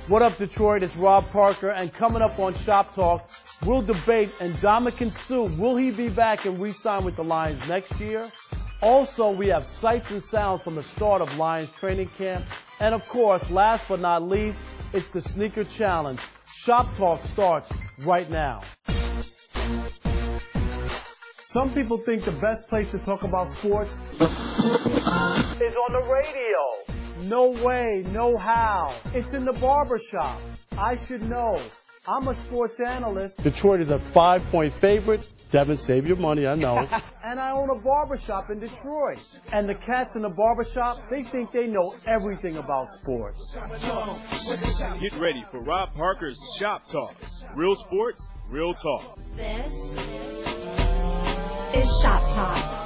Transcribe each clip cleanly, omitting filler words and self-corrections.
What up, Detroit? It's Rob Parker, and coming up on Shop Talk, we'll debate Ndamukong Suh. Will he be back and re-sign with the Lions next year? Also, we have sights and sounds from the start of Lions training camp. And of course, last but not least, it's the Sneaker Challenge. Shop Talk starts right now. Some people think the best place to talk about sports is on the radio. No way, no how. It's in the barbershop. I should know. I'm a sports analyst. Detroit is a 5-point favorite. Devin, save your money, I know. And I own a barbershop in Detroit. And the cats in the barbershop, they think they know everything about sports. Get ready for Rob Parker's Shop Talk. Real sports, real talk. This is Shop Talk.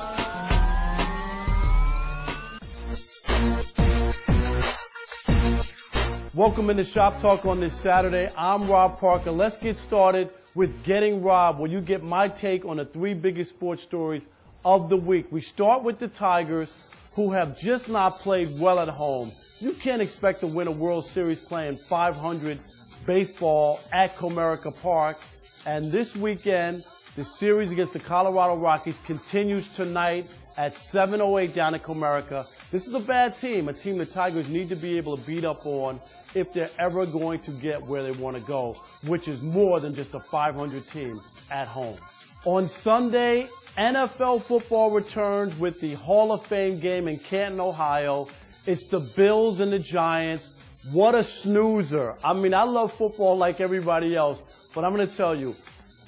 Welcome into Shop Talk on this Saturday. I'm Rob Parker. Let's get started with Getting Rob, where you get my take on the 3 biggest sports stories of the week. We start with the Tigers, who have just not played well at home. You can't expect to win a World Series playing .500 baseball at Comerica Park. And this weekend, the series against the Colorado Rockies continues tonight at 7:08 down at Comerica. This is a bad team, a team the Tigers need to be able to beat up on if they're ever going to get where they want to go, which is more than just a .500 team at home. On Sunday, NFL football returns with the Hall of Fame game in Canton, Ohio. It's the Bills and the Giants. What a snoozer. I mean, I love football like everybody else, but I'm going to tell you,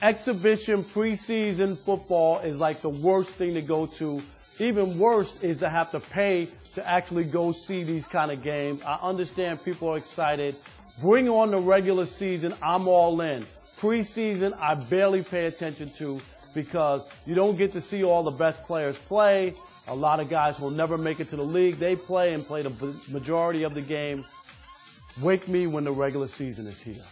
exhibition preseason football is like the worst thing to go to. Even worse is to have to pay to actually go see these kind of games. I understand people are excited. Bring on the regular season. I'm all in. Preseason, I barely pay attention to because you don't get to see all the best players play. A lot of guys will never make it to the league. They play and play the majority of the game. Wake me when the regular season is here.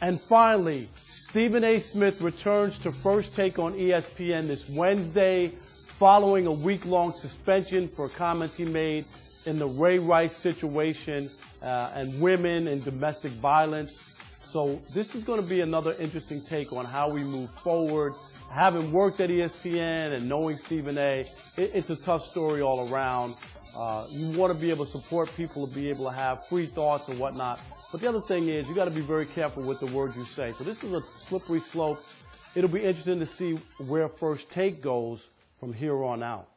And finally, Stephen A. Smith returns to First Take on ESPN this Wednesday, following a week-long suspension for comments he made in the Ray Rice situation and women and domestic violence. So this is going to be another interesting take on how we move forward. Having worked at ESPN and knowing Stephen A., it's a tough story all around. You want to be able to support people to be able to have free thoughts and whatnot. But the other thing is you got to be very careful with the words you say. So this is a slippery slope. It'll be interesting to see where First Take goes from here on out.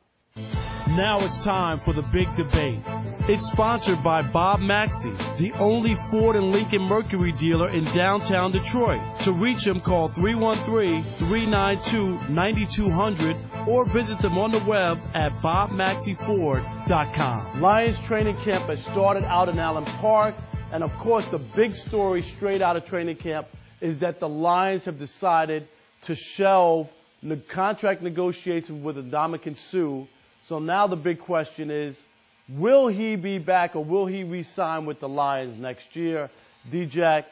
Now it's time for the big debate. It's sponsored by Bob Maxey, the only Ford and Lincoln Mercury dealer in downtown Detroit. To reach him, call 313-392-9200 or visit them on the web at bobmaxeyford.com. Lions training camp has started out in Allen Park, and of course the big story straight out of training camp is that the Lions have decided to shelve the contract negotiations with Ndamukong Suh. So now the big question is, will he be back or will he re-sign with the Lions next year? D-Jack,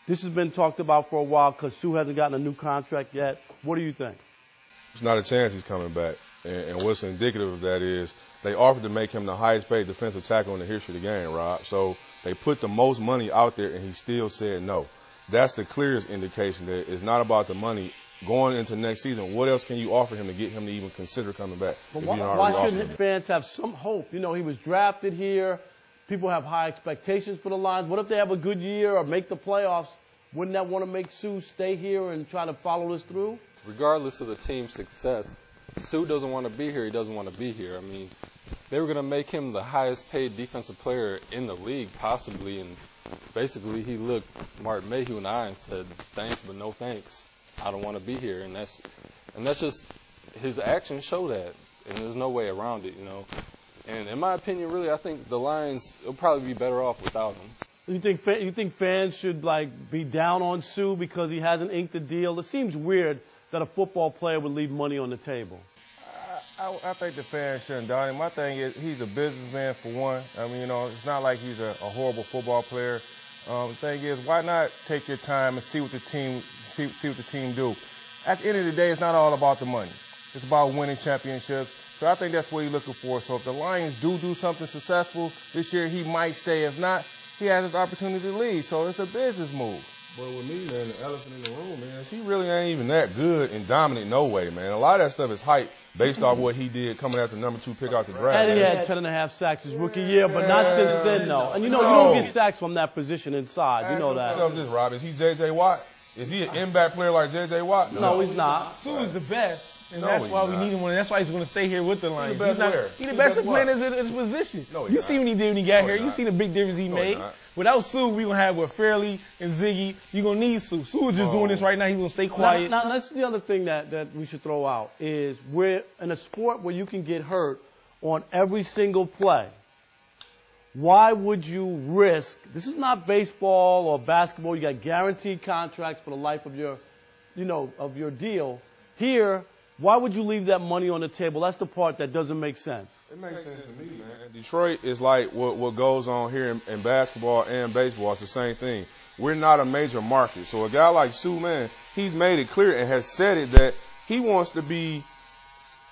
this has been talked about for a while because Suh hasn't gotten a new contract yet. What do you think? There's not a chance he's coming back. And what's indicative of that is they offered to make him the highest paid defensive tackle in the history of the game, Rob. So they put the most money out there and he still said no. That's the clearest indication that it's not about the money. Going into next season, what else can you offer him to get him to even consider coming back? But why shouldn't fans have some hope? You know, he was drafted here. People have high expectations for the Lions. What if they have a good year or make the playoffs? Wouldn't that want to make Suh stay here and try to follow this through? Regardless of the team's success, Suh doesn't want to be here. He doesn't want to be here. I mean, they were going to make him the highest paid defensive player in the league, possibly. And basically, he looked Martin Mayhew in the eye and said, thanks, but no thanks. I don't want to be here, and that's just his actions show that, and there's no way around it, you know. And in my opinion, really, I think the Lions will probably be better off without him. You think fans should be down on Suh because he hasn't inked the deal? It seems weird that a football player would leave money on the table. I think the fans shouldn't doubt him. My thing is he's a businessman for one. I mean, you know, it's not like he's a horrible football player. The thing is, why not take your time and see what the team do? At the end of the day, it's not all about the money. It's about winning championships. So I think that's what he's looking for. So if the Lions do something successful this year, he might stay. If not, he has this opportunity to leave. So it's a business move. But with me, man, the elephant in the room, man, he really ain't even that good and dominant no way, man. A lot of that stuff is hype based off what he did coming after number 2 pick out the draft. And he had 10.5 sacks his rookie year, but not since then, though. And you don't get sacks from that position inside. You know that. This, Rob, is he J.J. Watt? Is he an in-back player like J.J. Watt? No, he's not. Sue is the best. And that's why we need him. And that's why he's going to stay here with the Lions. He's the best player in his position. No, you see what he did when he got here. You see the big difference he made. Without Sue, we're going to have with Fairley and Ziggy. You're going to need Sue. Sue is just doing this right now. He's going to stay quiet. Now, that's the other thing that we should throw out is we're in a sport where you can get hurt on every single play. Why would you risk? This is not baseball or basketball. You got guaranteed contracts for the life of your, of your deal. Here, why would you leave that money on the table? That's the part that doesn't make sense. It makes sense to me, man. Detroit is like what goes on here in basketball and baseball. It's the same thing. We're not a major market. So a guy like Sue, man, he's made it clear and has said it that he wants to be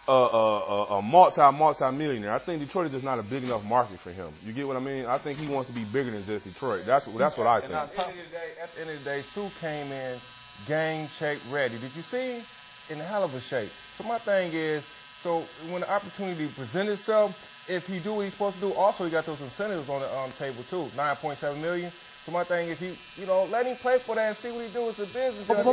a multi-millionaire. I think Detroit is just not a big enough market for him. You get what I mean? I think he wants to be bigger than just Detroit. That's what I think. At the end of the day, Sue came in game check ready. Did you see him? In a hell of a shape. So my thing is, so when the opportunity presents itself, if he do what he's supposed to do, also he got those incentives on the table too, $9.7 million. So my thing is, let him play for that and see what he do. It's a business. But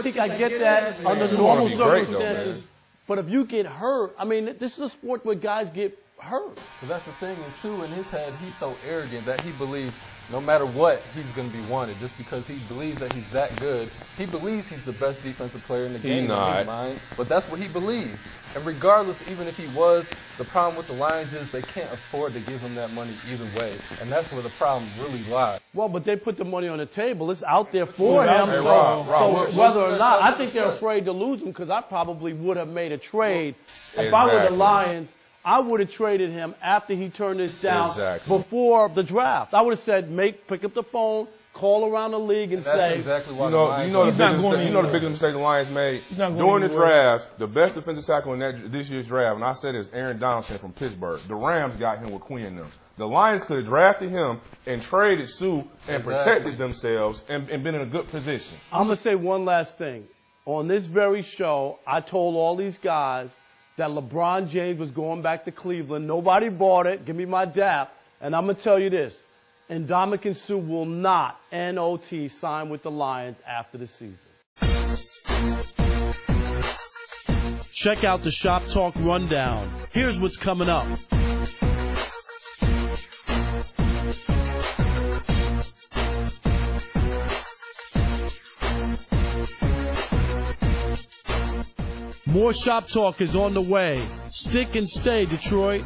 Tiki, I get that under normal circumstances. But if you get hurt, I mean, this is a sport where guys get hurt. But that's the thing, is Sue in his head, he's so arrogant that he believes no matter what, he's going to be wanted just because he believes that he's that good. He believes he's the best defensive player in the game in his mind, but that's what he believes. And regardless, even if he was, the problem with the Lions is they can't afford to give him that money either way. And that's where the problem really lies. Well, but they put the money on the table. It's out there for him. So whether or not, I think they're afraid to lose him because I probably would have made a trade. If I were the Lions, I would have traded him after he turned this down before the draft. I would have said, pick up the phone, call around the league and say, exactly why the biggest mistake the Lions made during the draft. The best defensive tackle in this year's draft, and I said is Aaron Donaldson from Pittsburgh. The Rams got him with Quinn and them. The Lions could have drafted him and traded Sue and protected themselves and been in a good position. I'm going to say one last thing. On this very show, I told all these guys that LeBron James was going back to Cleveland. Nobody bought it. Give me my dap. And I'm going to tell you this. Ndamukong Suh will not, N-O-T, sign with the Lions after the season. Check out the Shop Talk Rundown. Here's what's coming up. More Shop Talk is on the way. Stick and stay, Detroit.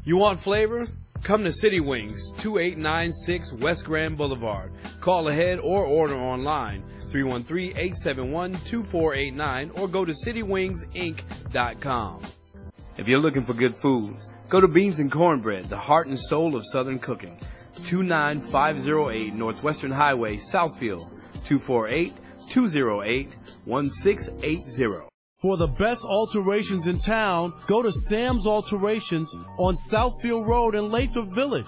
You want flavor? Come to City Wings, 2896 West Grand Boulevard. Call ahead or order online, 313-871-2489, or go to citywingsinc.com. If you're looking for good food, go to Beans and Cornbread, the heart and soul of Southern cooking. 29508 Northwestern Highway, Southfield, 248-208-1680. For the best alterations in town, go to Sam's Alterations on Southfield Road in Lathrop Village,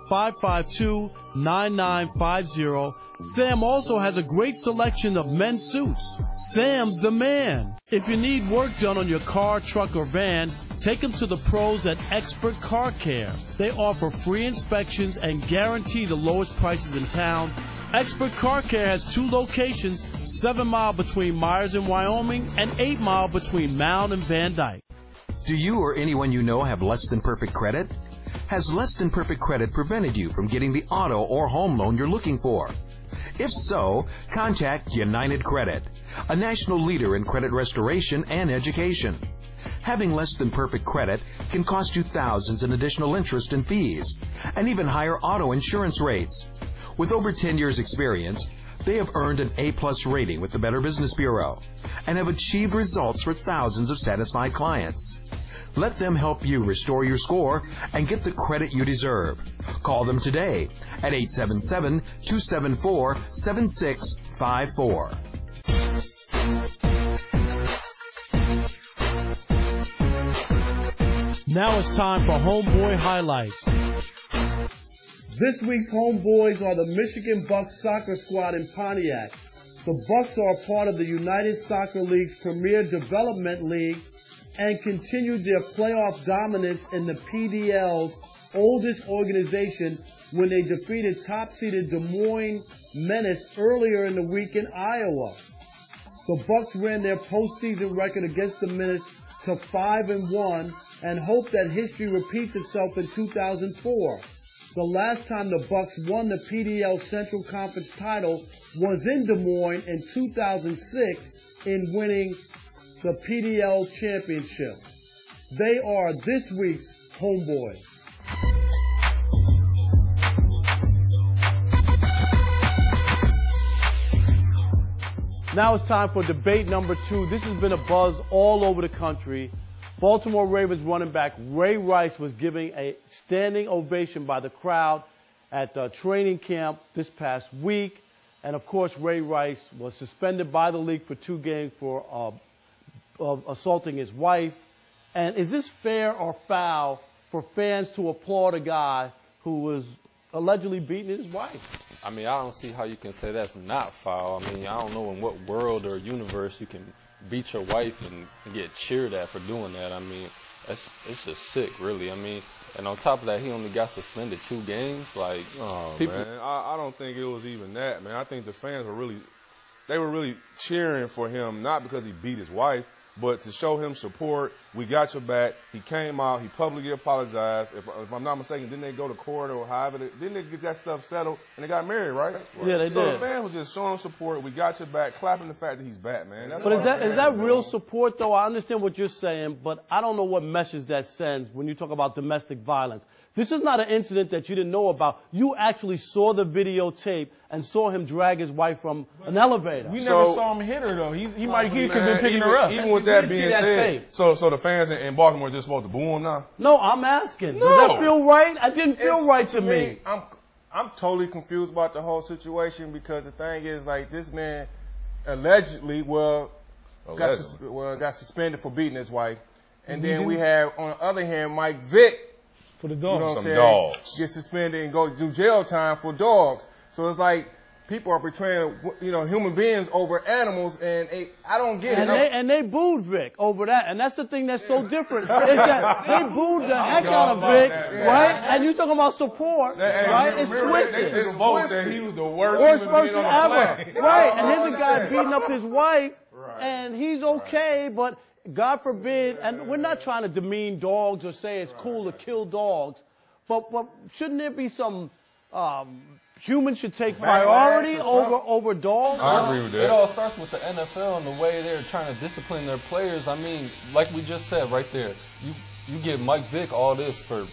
248-552-9950. Sam also has a great selection of men's suits. Sam's the man. If you need work done on your car, truck, or van, take them to the pros at Expert Car Care. They offer free inspections and guarantee the lowest prices in town. Expert Car Care has 2 locations, 7 Mile between Myers and Wyoming and 8 Mile between Mound and Van Dyke. Do you or anyone you know have less than perfect credit? Has less than perfect credit prevented you from getting the auto or home loan you're looking for? If so, contact United Credit, a national leader in credit restoration and education. Having less than perfect credit can cost you thousands in additional interest and fees, and even higher auto insurance rates. With over 10 years' experience, they have earned an A+ rating with the Better Business Bureau and have achieved results for thousands of satisfied clients. Let them help you restore your score and get the credit you deserve. Call them today at 877-274-7654. Now it's time for Homeboy Highlights. This week's homeboys are the Michigan Bucks soccer squad in Pontiac. The Bucks are a part of the United Soccer League's Premier Development League and continued their playoff dominance in the PDL's oldest organization when they defeated top-seeded Des Moines Menace earlier in the week in Iowa. The Bucks ran their postseason record against the Menace to 5-1 and hope that history repeats itself in 2004. The last time the Bucks won the PDL Central Conference title was in Des Moines in 2006 in winning the PDL championship. They are this week's homeboys. Now it's time for debate number 2. This has been a buzz all over the country. Baltimore Ravens running back Ray Rice was giving a standing ovation by the crowd at training camp this past week. And of course, Ray Rice was suspended by the league for 2 games for assaulting his wife. And is this fair or foul for fans to applaud a guy who was allegedly beating his wife? I mean, I don't see how you can say that's not foul. I mean, I don't know in what world or universe you can beat your wife and get cheered at for doing that. I mean, it's just sick, really. I mean, and on top of that, he only got suspended 2 games. Like, people. Man, I don't think it was even that, man. I think the fans were really cheering for him, not because he beat his wife, but to show him support. We got your back. He came out. He publicly apologized. If I'm not mistaken, didn't they go to court or however? Didn't they get that stuff settled and they got married, right? Yeah, they did. So the fans was just showing him support. We got your back, clapping the fact that he's back, man. That's but is that real support, though? I understand what you're saying, but I don't know what message that sends when you talk about domestic violence. This is not an incident that you didn't know about. You actually saw the videotape and saw him drag his wife from an elevator. We never saw him hit her, though. He could have been picking her up. Even with that being said, so the fans in Baltimore are just supposed to boo him now? No, I'm asking. Does that feel right? I didn't feel right to me. I'm totally confused about the whole situation because the thing is, like, this man allegedly got suspended for beating his wife. And then we have, on the other hand, Mike Vick. For the dogs. You know what I'm saying? Dogs. Get suspended and go do jail time for dogs. So it's like people are portraying, human beings over animals, and I don't get it. And they booed Vic over that, and that's the thing that's so different. Is that they booed the heck out of Vic, right? And you talking about support, right? It's twisted. They both said he was the worst human being on the planet. Right? And here's a guy beating up his wife, and he's okay, but God forbid, and we're not trying to demean dogs or say it's cool to kill dogs, but shouldn't there be some humans should take priority over dogs? I agree with that. It all starts with the NFL and the way they're trying to discipline their players. I mean, like we just said right there, you give Mike Vick all this for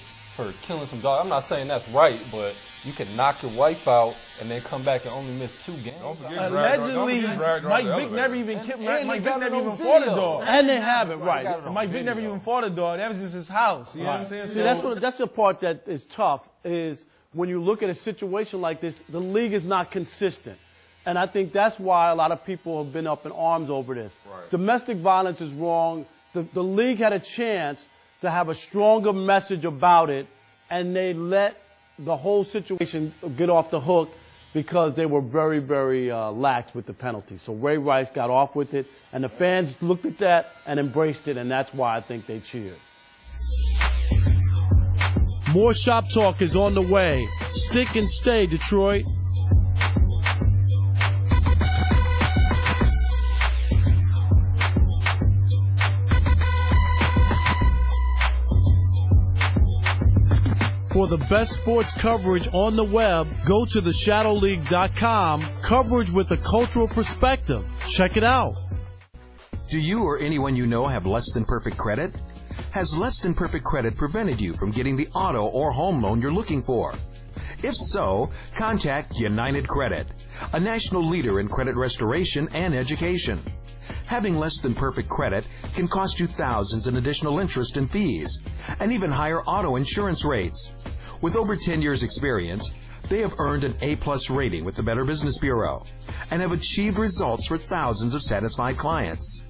killing some dogs. I'm not saying that's right, but you can knock your wife out and then come back and only miss 2 games. Allegedly, Mike Vick never even fought a dog. And they have it, right. Mike Vick never even fought a dog. That was just his house. You know what I'm saying? See, that's the part that is tough, is when you look at a situation like this, the league is not consistent. And I think that's why a lot of people have been up in arms over this. Right. Domestic violence is wrong. The league had a chance to have a stronger message about it, and they let the whole situation get off the hook because they were very, very lax with the penalty. So Ray Rice got off with it, and the fans looked at that and embraced it, and that's why I think they cheered. More Shop Talk is on the way. Stick and stay, Detroit. For the best sports coverage on the web, go to theshadowleague.com. Coverage with a cultural perspective. Check it out. Do you or anyone you know have less than perfect credit? Has less than perfect credit prevented you from getting the auto or home loan you're looking for? If so, contact United Credit, a national leader in credit restoration and education. Having less than perfect credit can cost you thousands in additional interest and fees, and even higher auto insurance rates. With over 10 years experience, they have earned an A+ rating with the Better Business Bureau and have achieved results for thousands of satisfied clients.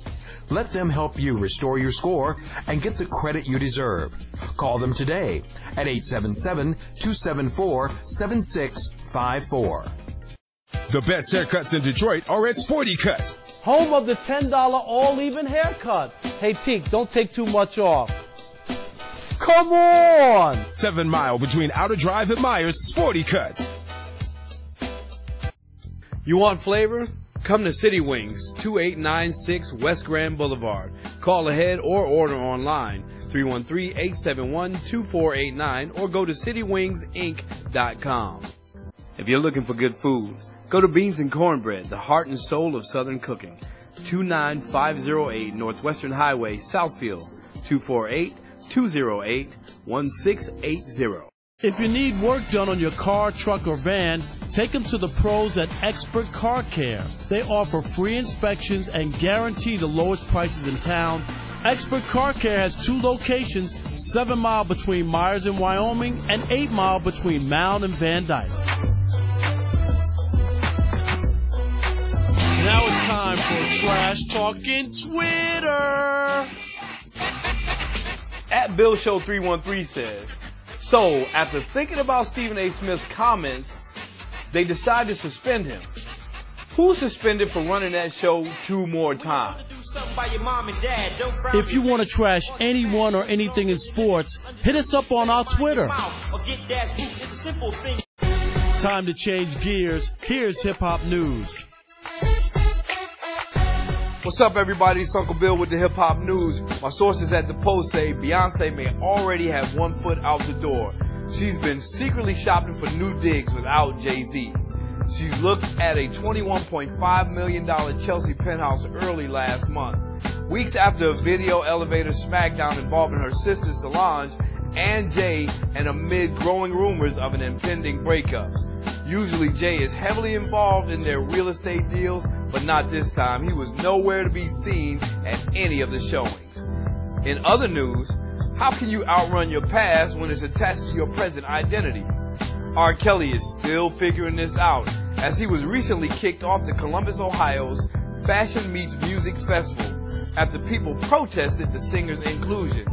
Let them help you restore your score and get the credit you deserve. Call them today at 877-274-7654. The best haircuts in Detroit are at Sporty Cut. Home of the $10 all-even haircut. Hey, Teak, don't take too much off. Come on! 7 Mile between Outer Drive and Myers, Sporty Cut. You want flavor? Come to City Wings, 2896 West Grand Boulevard. Call ahead or order online, 313-871-2489, or go to citywingsinc.com. If you're looking for good food, go to Beans and Cornbread, the heart and soul of Southern cooking. 29508 Northwestern Highway, Southfield, 248-208-1680. If you need work done on your car, truck, or van, take them to the pros at Expert Car Care. They offer free inspections and guarantee the lowest prices in town. Expert Car Care has 2 locations, 7 Mile between Myers and Wyoming and 8 Mile between Mound and Van Dyke. Now it's time for Trash Talking Twitter. At Bill Show 313 says, so after thinking about Stephen A. Smith's comments, they decided to suspend him. Who's suspended for running that show 2 more times? If you want to trash anyone or anything in sports, hit us up on our Twitter. Time to change gears. Here's Hip Hop News. What's up, everybody? It's Uncle Bill with the Hip Hop News. My sources at the Post say Beyonce may already have 1 foot out the door. She's been secretly shopping for new digs without Jay-Z. She's looked at a $21.5 million Chelsea penthouse early last month, weeks after a video elevator smackdown involving her sister Solange and Jay, and amid growing rumors of an impending breakup. Usually Jay is heavily involved in their real estate deals, but not this time. He was nowhere to be seen at any of the showings. In other news, how can you outrun your past when it's attached to your present identity? R. Kelly is still figuring this out, as he was recently kicked off the Columbus, Ohio's Fashion Meets Music Festival after people protested the singer's inclusion.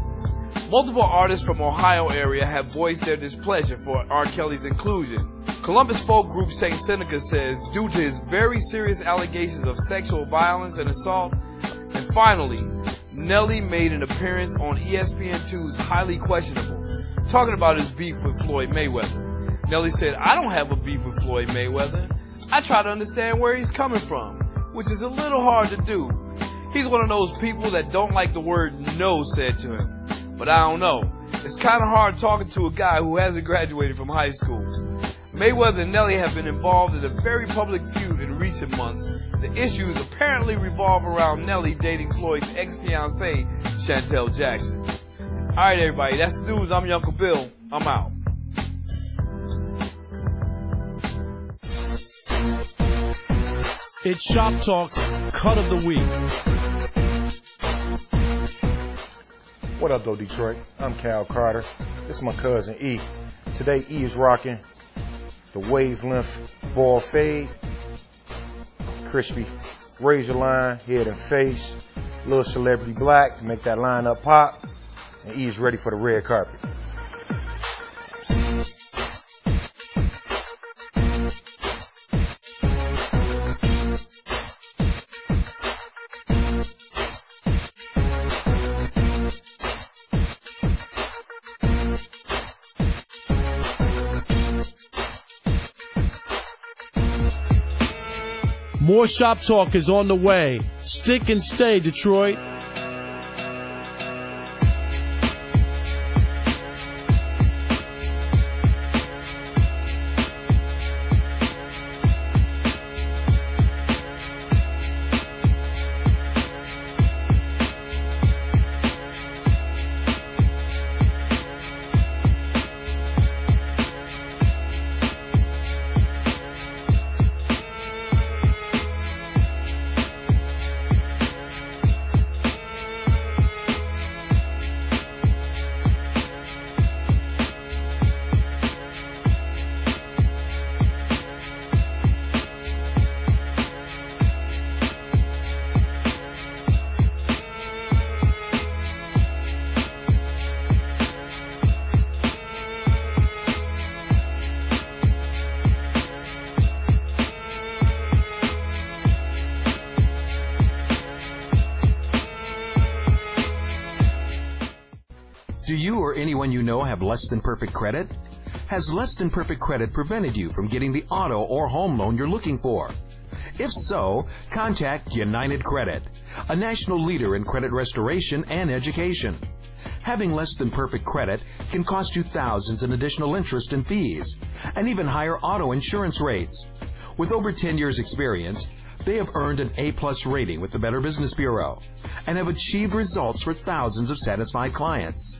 Multiple artists from Ohio area have voiced their displeasure for R. Kelly's inclusion. Columbus folk group St. Seneca says due to his very serious allegations of sexual violence and assault. And finally, Nelly made an appearance on ESPN2's Highly Questionable, talking about his beef with Floyd Mayweather. Nelly said, I don't have a beef with Floyd Mayweather. I try to understand where he's coming from, which is a little hard to do. He's one of those people that don't like the word no said to him. But I don't know. It's kind of hard talking to a guy who hasn't graduated from high school. Mayweather and Nelly have been involved in a very public feud in recent months. The issues apparently revolve around Nelly dating Floyd's ex-fiancée, Chantel Jackson. All right, everybody, that's the news. I'm your Uncle Bill. I'm out. It's Shop Talk's Cut of the Week. What up, though, Detroit? I'm Cal Carter. This is my cousin E. Today, E is rocking the wavelength ball fade, crispy razor line, head and face, little celebrity black to make that line up pop, and E is ready for the red carpet. More Shop Talk is on the way. Stick and stay, Detroit. Do you or anyone you know have less than perfect credit? Has less than perfect credit prevented you from getting the auto or home loan you're looking for? If so, contact United Credit, a national leader in credit restoration and education. Having less than perfect credit can cost you thousands in additional interest and fees, and even higher auto insurance rates. With over 10 years experience, they have earned an A+ rating with the Better Business Bureau and have achieved results for thousands of satisfied clients.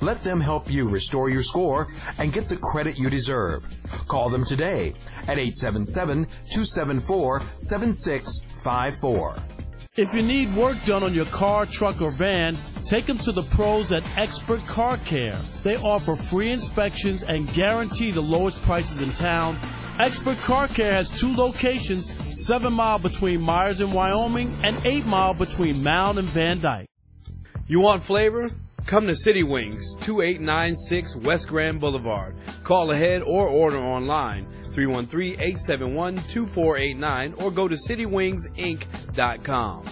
Let them help you restore your score and get the credit you deserve. Call them today at 877-274-7654. If you need work done on your car, truck, or van, take them to the pros at Expert Car Care. They offer free inspections and guarantee the lowest prices in town. Expert Car Care has 2 locations, 7 Mile between Myers and Wyoming and 8 Mile between Mound and Van Dyke. You want flavor? Come to City Wings, 2896 West Grand Boulevard. Call ahead or order online, 313-871-2489, or go to citywingsinc.com.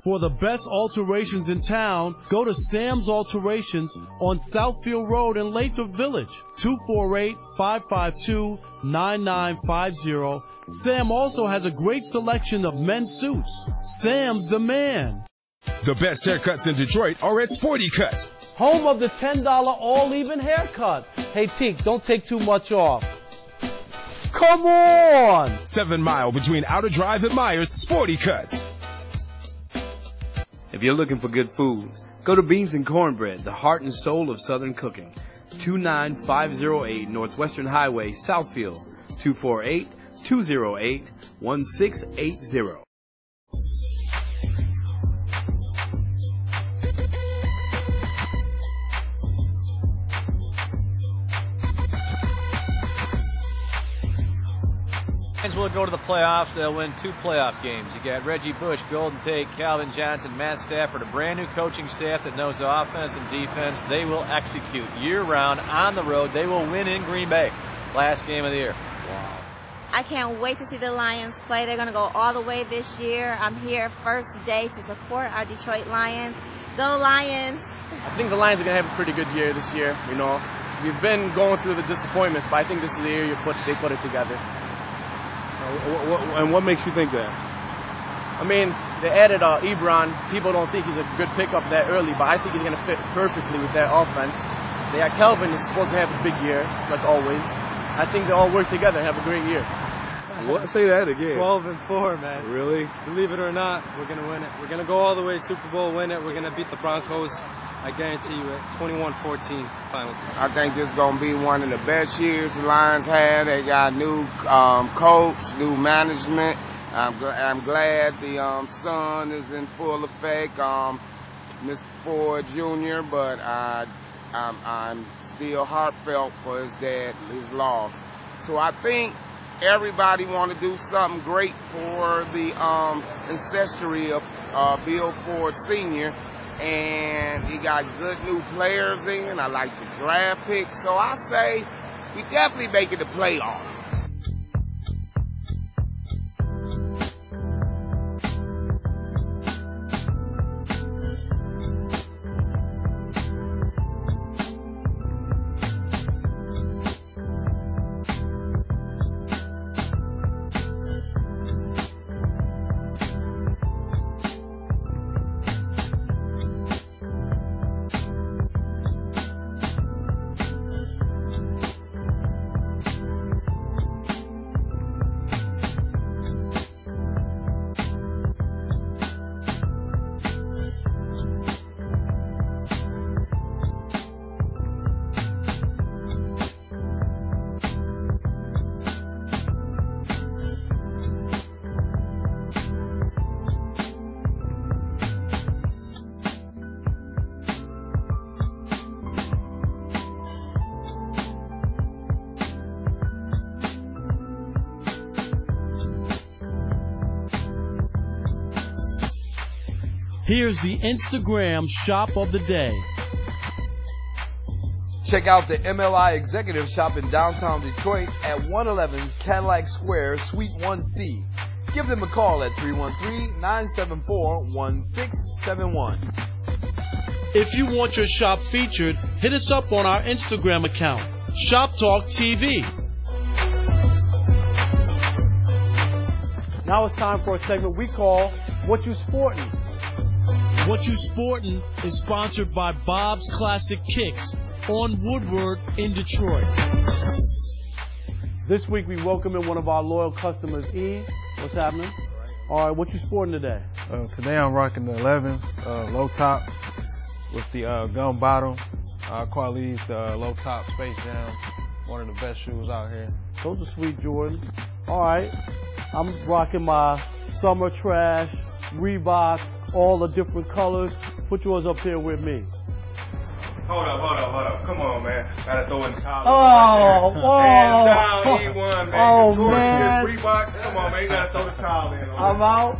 For the best alterations in town, go to Sam's Alterations on Southfield Road in Lathrop Village, 248-552-9950. Sam also has a great selection of men's suits. Sam's the man. The best haircuts in Detroit are at Sporty Cut. Home of the $10 all-even haircut. Hey, Teak, don't take too much off. Come on! 7 Mile between Outer Drive and Myers, Sporty Cut. If you're looking for good food, go to Beans and Cornbread, the heart and soul of Southern cooking. 29508 Northwestern Highway, Southfield, 248-208-1680. Will go to the playoffs. They'll win 2 playoff games. You got Reggie Bush, Golden Tate, Calvin Johnson, Matt Stafford, a brand new coaching staff that knows offense and defense. They will execute year-round on the road. They will win in Green Bay. Last game of the year. Wow. I can't wait to see the Lions play. They're going to go all the way this year. I'm here first day to support our Detroit Lions. Go Lions! I think the Lions are going to have a pretty good year this year. You know, we've been going through the disappointments, but I think this is the year they put it together. And what makes you think that? I mean, they added Ebron. People don't think he's a good pickup that early, but I think he's going to fit perfectly with their offense. They got Kelvin is supposed to have a big year, like always. I think they all work together and have a great year. What? Say that again. 12-4, man. Really? Believe it or not, we're going to win it. We're going to go all the way Super Bowl, win it. We're going to beat the Broncos. I guarantee you it. 21-14 finals. I think this is going to be one of the best years the Lions had. They got new coach, new management. I'm glad the son is in full effect, Mr. Ford Jr., but I'm still heartfelt for his dad, his loss. So I think everybody want to do something great for the ancestry of Bill Ford Sr., and he got good new players in. I like the draft pick. So I say we definitely making the playoffs. Here's the Instagram shop of the day. Check out the MLI Executive Shop in downtown Detroit at 111 Cadillac Square, Suite 1C. Give them a call at 313-974-1671. If you want your shop featured, hit us up on our Instagram account, Shoptalk TV. Now it's time for a segment we call What You Sportin'. What You Sportin' is sponsored by Bob's Classic Kicks on Woodward in Detroit. This week we welcome in one of our loyal customers, E. What's happening? All right, what you sporting today? Today I'm rocking the 11s, low top with the gum bottom. I call these the low top Space Jam. One of the best shoes out here. Those are sweet Jordans. All right, I'm rocking my summer trash, Reebok, all the different colors. Put yours up here with me. Hold up. Come on, man. Gotta throw in the towel. Hands down, E1, man. Oh, Jordan, man. Reeboks. Come on, man. You gotta throw the towel in. I'm out.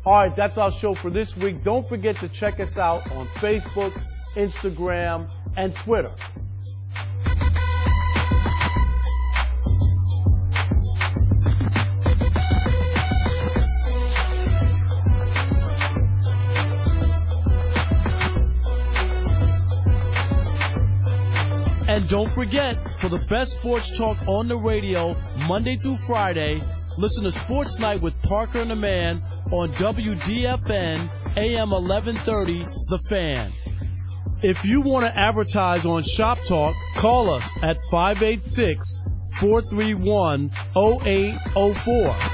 All right, that's our show for this week. Don't forget to check us out on Facebook, Instagram, and Twitter. And don't forget, for the best sports talk on the radio, Monday through Friday, listen to Sports Night with Parker and the Man on WDFN AM 1130, The Fan. If you want to advertise on Shop Talk, call us at 586-431-0804.